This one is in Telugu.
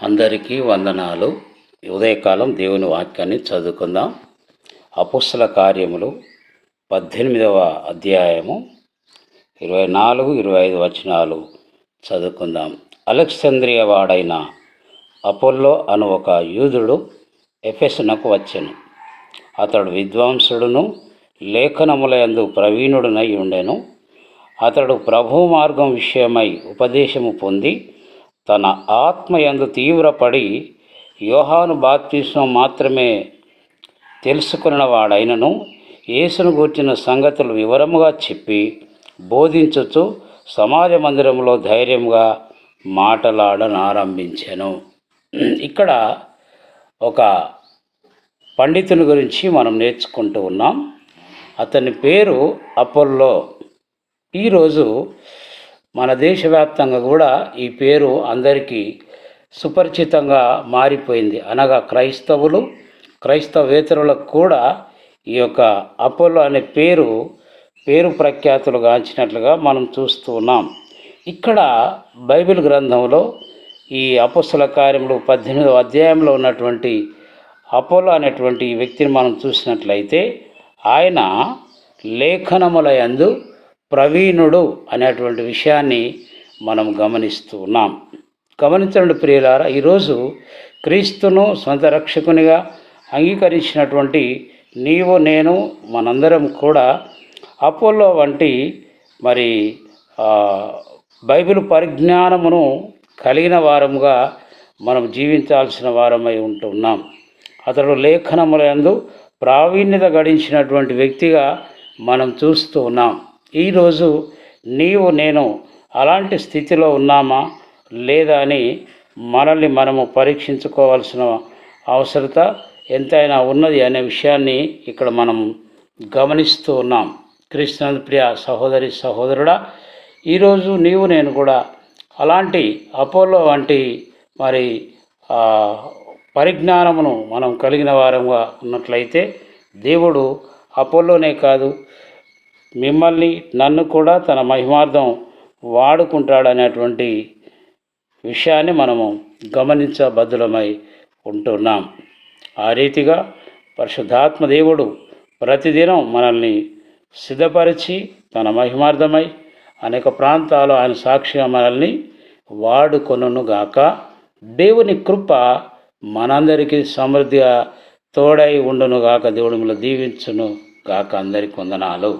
అందరికీ వందనాలు. ఉదయకాలం దేవుని వాక్యాన్ని చదువుకుందాం. అపొస్తల కార్యములు 18వ అధ్యాయము 24, 25 వచనాలు చదువుకుందాం. అలెగ్జాంద్రియ వాడైన అపోల్లో అను ఒక యూదుడు ఎఫెసునకు వచ్చెను. అతడు విద్వాంసుడును లేఖనములయందు ప్రవీణుడునై ఉండెను. అతడు ప్రభు మార్గం విషయమై ఉపదేశము పొంది తన ఆత్మయందు తీవ్రపడి యోహాను బాప్తిస్మం మాత్రమే తెలుసుకున్నవాడైనను యేసును గూర్చిన సంగతులు వివరముగా చెప్పి బోధించుచు సమాజ మందిరంలో ధైర్యంగా మాటలాడనారంభించెను. ఇక్కడ ఒక పండితుని గురించి మనం నేర్చుకుంటూ ఉన్నాం. అతని పేరు అపోల్లో. ఈరోజు మన దేశవ్యాప్తంగా కూడా ఈ పేరు అందరికీ సుపరిచితంగా మారిపోయింది. అనగా క్రైస్తవేతరులకు కూడా ఈ యొక్క అపోల్లో అనే పేరు ప్రఖ్యాతులు గాంచినట్లుగా మనం చూస్తూ ఉన్నాం. ఇక్కడ బైబిల్ గ్రంథంలో ఈ అపొస్తల కార్యములు 18వ అధ్యాయంలో ఉన్నటువంటి అపోల్లో అనేటువంటి వ్యక్తిని మనం చూసినట్లయితే ఆయన లేఖనములయందు ప్రవీణుడు అనేటువంటి విషయాన్ని మనం గమనిస్తూ ఉన్నాం. గమనించండి ప్రియులారా, ఈరోజు క్రీస్తును సొంత రక్షకునిగా అంగీకరించినటువంటి నీవు నేను మనందరం కూడా అపోల్లో వంటి మరి బైబిల్ పరిజ్ఞానమును కలిగిన వారముగా మనం జీవించాల్సిన వారమై ఉంటున్నాం. అతడు లేఖనములందు ప్రావీణ్యత గడించినటువంటి వ్యక్తిగా మనం చూస్తూ ఉన్నాం. ఈరోజు నీవు నేను అలాంటి స్థితిలో ఉన్నామా లేదా అని మనల్ని మనము పరీక్షించుకోవాల్సిన అవసరత ఎంతైనా ఉన్నది అనే విషయాన్ని ఇక్కడ మనం గమనిస్తూ ఉన్నాం. క్రీస్తునందు ప్రియ సహోదరి సహోదరుడా, ఈరోజు నీవు నేను కూడా అలాంటి అపోల్లో వంటి మరి పరిజ్ఞానమును మనం కలిగిన వారంగా ఉన్నట్లయితే దేవుడు అపోల్లోనే కాదు మిమ్మల్ని నన్ను కూడా తన మహిమార్థం వాడుకుంటాడనేటువంటి విషయాన్ని మనము గమనించబద్ధులమై ఉంటున్నాం. ఆ రీతిగా పరిశుద్ధాత్మ దేవుడు ప్రతిదినం మనల్ని సిద్ధపరిచి తన మహిమార్థమై అనేక ప్రాంతాలు ఆయన సాక్షిగా మనల్ని వాడుకొనుగాక. దేవుని కృప మనందరికీ సమృద్ధిగా తోడై ఉండునుగాక. దేవుడు మిమ్మల్ని దీవించును గాక. అందరికీ వందనాలు.